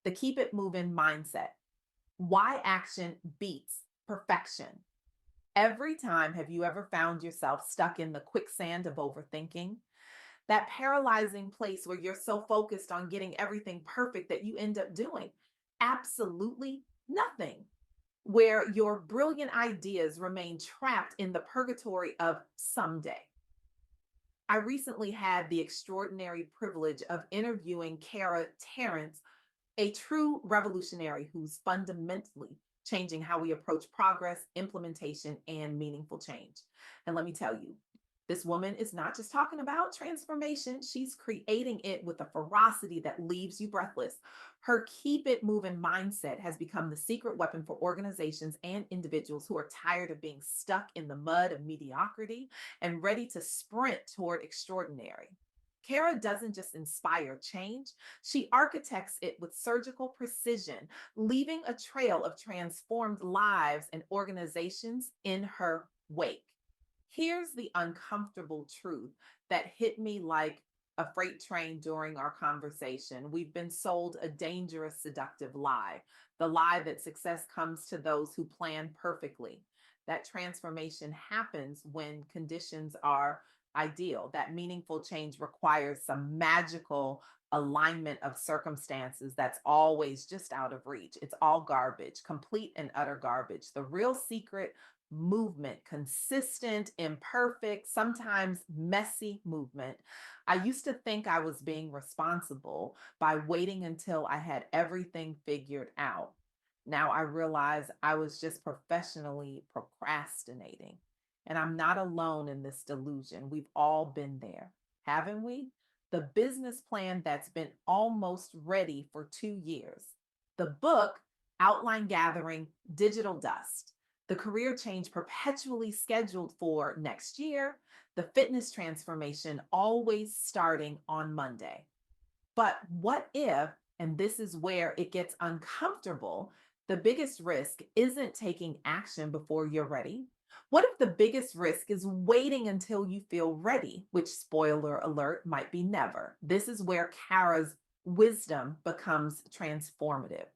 the Keep It Movin Mindset. Why action beats perfection. Every time, have you ever found yourself stuck in the quicksand of overthinking? That paralyzing place where you're so focused on getting everything perfect that you end up doing absolutely nothing, where your brilliant ideas remain trapped in the purgatory of someday. I recently had the extraordinary privilege of interviewing Cara Terrance, a true revolutionary who's fundamentally changing how we approach progress, implementation, and meaningful change. And let me tell you, this woman is not just talking about transformation, she's creating it with a ferocity that leaves you breathless. Her keep it moving mindset has become the secret weapon for organizations and individuals who are tired of being stuck in the mud of mediocrity and ready to sprint toward extraordinary. Kara doesn't just inspire change, she architects it with surgical precision, leaving a trail of transformed lives and organizations in her wake. Here's the uncomfortable truth that hit me like a freight train during our conversation. We've been sold a dangerous, seductive lie, the lie that success comes to those who plan perfectly. That transformation happens when conditions are ideal. That meaningful change requires some magical alignment of circumstances that's always just out of reach. It's all garbage, complete and utter garbage. The real secret: movement, consistent, imperfect, sometimes messy movement. I used to think I was being responsible by waiting until I had everything figured out. Now I realize I was just professionally procrastinating. And I'm not alone in this delusion. We've all been there, haven't we? The business plan that's been almost ready for 2 years. The book, outline gathering, digital dust. The career change perpetually scheduled for next year. The fitness transformation always starting on Monday. But what if, and this is where it gets uncomfortable, the biggest risk isn't taking action before you're ready? What if the biggest risk is waiting until you feel ready, which, spoiler alert, might be never? This is where Kara's wisdom becomes transformative.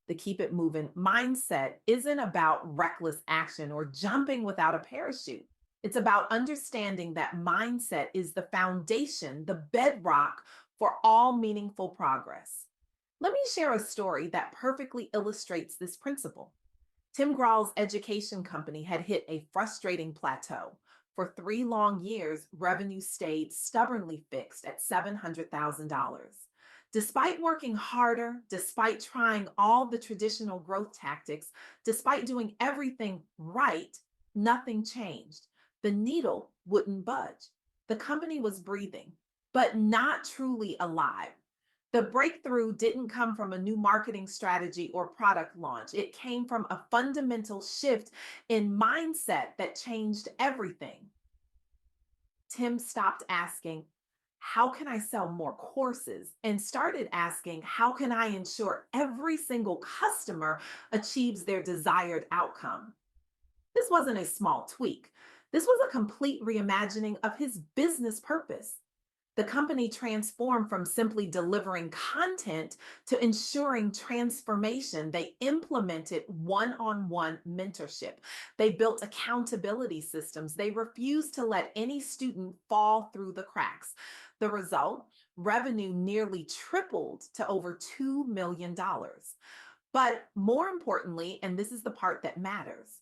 The keep it moving mindset isn't about reckless action or jumping without a parachute. It's about understanding that mindset is the foundation, the bedrock for all meaningful progress. Let me share a story that perfectly illustrates this principle. Tim Grall's education company had hit a frustrating plateau. For 3 long years, revenue stayed stubbornly fixed at $700,000. Despite working harder, despite trying all the traditional growth tactics, despite doing everything right, nothing changed. The needle wouldn't budge. The company was breathing, but not truly alive. The breakthrough didn't come from a new marketing strategy or product launch. It came from a fundamental shift in mindset that changed everything. Tim stopped asking, how can I sell more courses? And started asking, how can I ensure every single customer achieves their desired outcome? This wasn't a small tweak. This was a complete reimagining of his business purpose. The company transformed from simply delivering content to ensuring transformation. They implemented one on one mentorship. They built accountability systems. They refused to let any student fall through the cracks. The result: revenue nearly tripled to over $2 million. But more importantly, and this is the part that matters,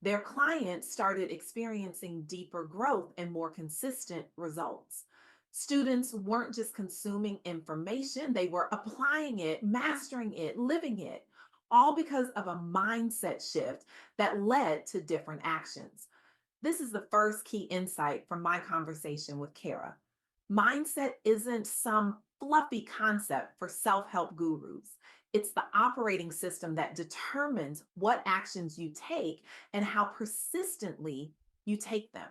their clients started experiencing deeper growth and more consistent results. Students weren't just consuming information, they were applying it, mastering it, living it, all because of a mindset shift that led to different actions. This is the first key insight from my conversation with Kara. Mindset isn't some fluffy concept for self help gurus. It's the operating system that determines what actions you take and how persistently you take them.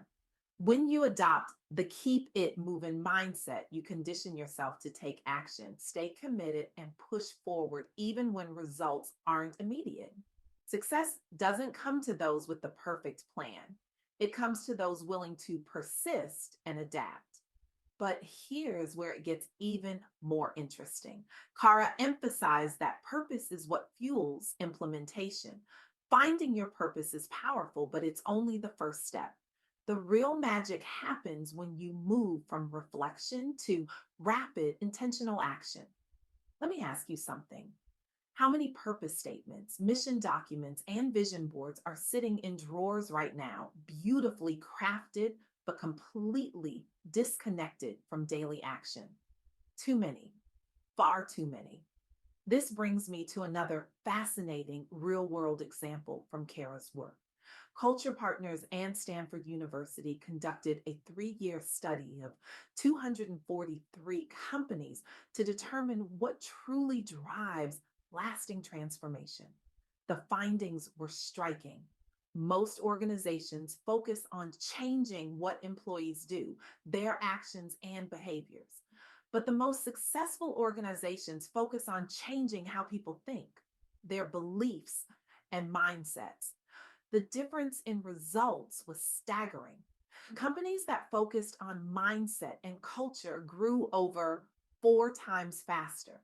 When you adopt the keep it moving mindset, you condition yourself to take action, stay committed, and push forward even when results aren't immediate. Success doesn't come to those with the perfect plan, it comes to those willing to persist and adapt. But here's where it gets even more interesting. Kara emphasized that purpose is what fuels implementation. Finding your purpose is powerful, but it's only the first step. The real magic happens when you move from reflection to rapid, intentional action. Let me ask you something. How many purpose statements, mission documents, and vision boards are sitting in drawers right now, beautifully crafted, but completely disconnected from daily action? Too many, far too many. This brings me to another fascinating real world example from Kara's work. Culture Partners and Stanford University conducted a 3-year study of 243 companies to determine what truly drives lasting transformation. The findings were striking. Most organizations focus on changing what employees do, their actions and behaviors. But the most successful organizations focus on changing how people think, their beliefs, and mindsets. The difference in results was staggering. Companies that focused on mindset and culture grew over 4 times faster,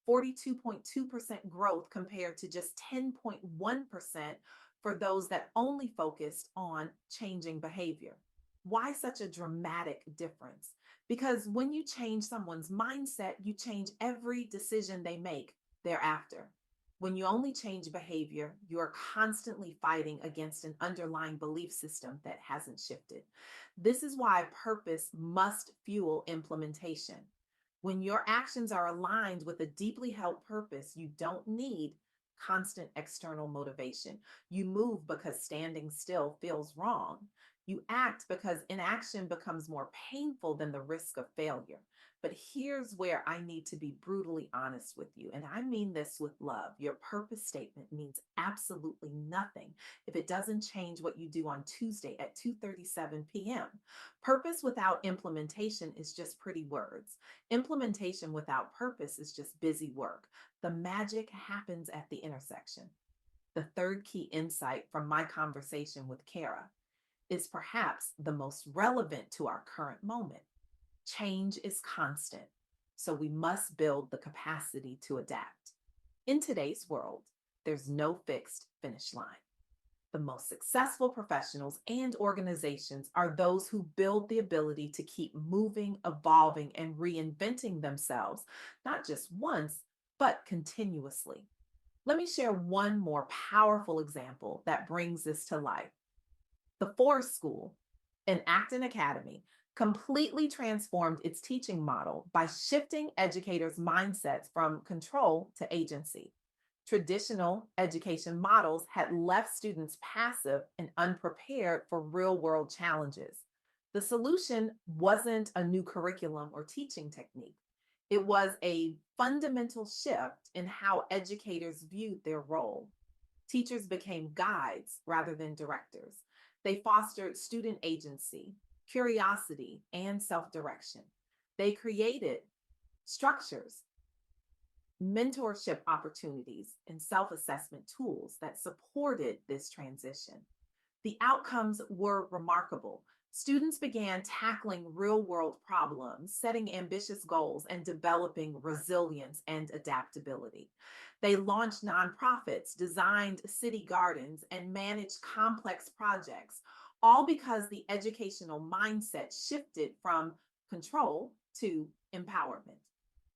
42.2% growth compared to just 10.1% for those that only focused on changing behavior. Why such a dramatic difference? Because when you change someone's mindset, you change every decision they make thereafter. When you only change behavior, you are constantly fighting against an underlying belief system that hasn't shifted. This is why purpose must fuel implementation. When your actions are aligned with a deeply held purpose, you don't need constant external motivation. You move because standing still feels wrong. You act because inaction becomes more painful than the risk of failure. But here's where I need to be brutally honest with you, and I mean this with love. Your purpose statement means absolutely nothing if it doesn't change what you do on Tuesday at 2:37 p.m. Purpose without implementation is just pretty words. Implementation without purpose is just busy work. The magic happens at the intersection. The third key insight from my conversation with Cara is perhaps the most relevant to our current moment. Change is constant, so we must build the capacity to adapt. In today's world, there's no fixed finish line. The most successful professionals and organizations are those who build the ability to keep moving, evolving, and reinventing themselves, not just once, but continuously. Let me share one more powerful example that brings this to life. The Forest School, an Acton Academy, completely transformed its teaching model by shifting educators' mindsets from control to agency. Traditional education models had left students passive and unprepared for real world challenges. The solution wasn't a new curriculum or teaching technique, it was a fundamental shift in how educators viewed their role. Teachers became guides rather than directors. They fostered student agency, curiosity, and self direction. They created structures, mentorship opportunities, and self assessment tools that supported this transition. The outcomes were remarkable. Students began tackling real world problems, setting ambitious goals, and developing resilience and adaptability. They launched nonprofits, designed city gardens, and managed complex projects, all because the educational mindset shifted from control to empowerment.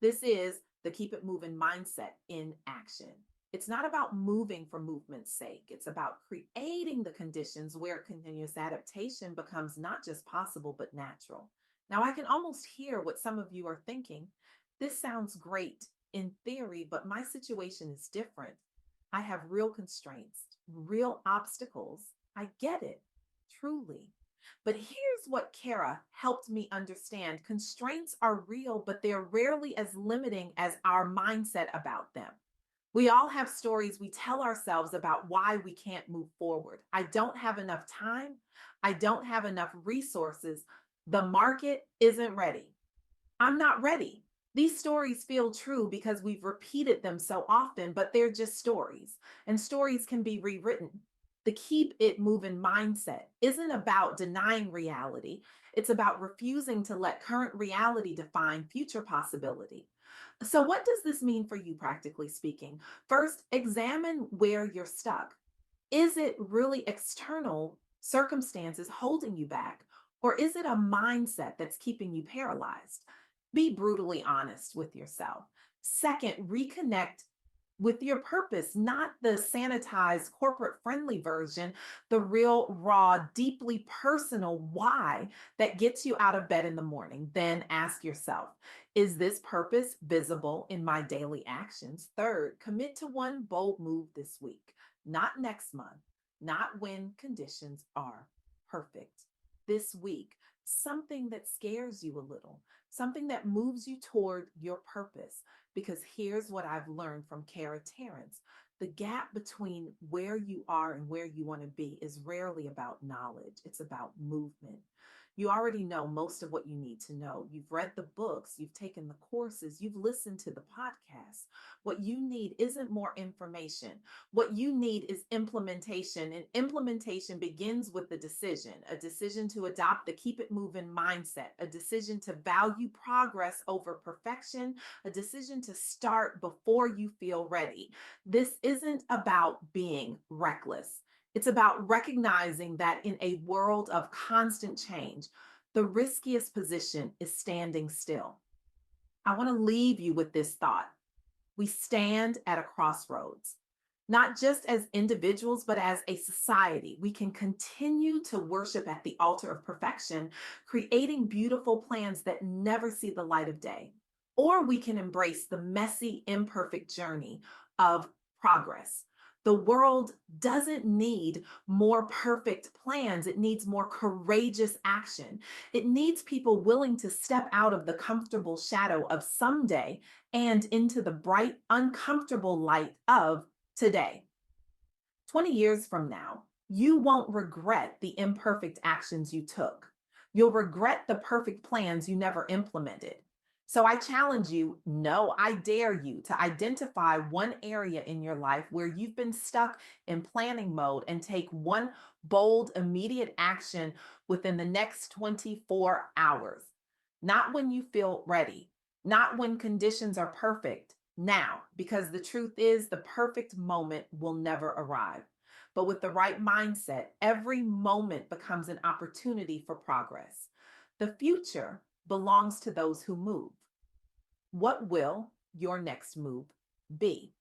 This is the Keep It Moving mindset in action. It's not about moving for movement's sake. It's about creating the conditions where continuous adaptation becomes not just possible, but natural. Now, I can almost hear what some of you are thinking. This sounds great in theory, but my situation is different. I have real constraints, real obstacles. I get it, truly. But here's what Kara helped me understand: constraints are real, but they're rarely as limiting as our mindset about them. We all have stories we tell ourselves about why we can't move forward. I don't have enough time. I don't have enough resources. The market isn't ready. I'm not ready. These stories feel true because we've repeated them so often, but they're just stories, and stories can be rewritten. The keep it moving mindset isn't about denying reality. It's about refusing to let current reality define future possibility. So, what does this mean for you, practically speaking? First, examine where you're stuck. Is it really external circumstances holding you back? Or is it a mindset that's keeping you paralyzed? Be brutally honest with yourself. Second, reconnect with your purpose, not the sanitized corporate friendly version, the real, raw, deeply personal why that gets you out of bed in the morning. Then ask yourself, is this purpose visible in my daily actions? Third, commit to one bold move this week, not next month, not when conditions are perfect. This week, something that scares you a little, something that moves you toward your purpose. Because here's what I've learned from Cara Terrance: the gap between where you are and where you want to be is rarely about knowledge, it's about movement. You already know most of what you need to know. You've read the books, you've taken the courses, you've listened to the podcasts. What you need isn't more information. What you need is implementation. And implementation begins with the decision, a decision to adopt the keep it moving mindset, a decision to value progress over perfection, a decision to start before you feel ready. This isn't about being reckless. It's about recognizing that in a world of constant change, the riskiest position is standing still. I want to leave you with this thought. We stand at a crossroads, not just as individuals, but as a society. We can continue to worship at the altar of perfection, creating beautiful plans that never see the light of day. Or we can embrace the messy, imperfect journey of progress. The world doesn't need more perfect plans. It needs more courageous action. It needs people willing to step out of the comfortable shadow of someday and into the bright, uncomfortable light of today. 20 years from now, you won't regret the imperfect actions you took. You'll regret the perfect plans you never implemented. So I challenge you, no, I dare you to identify one area in your life where you've been stuck in planning mode and take one bold, immediate action within the next 24 hours. Not when you feel ready, not when conditions are perfect, now, because the truth is the perfect moment will never arrive. But with the right mindset, every moment becomes an opportunity for progress. The future belongs to those who move. What will your next move be?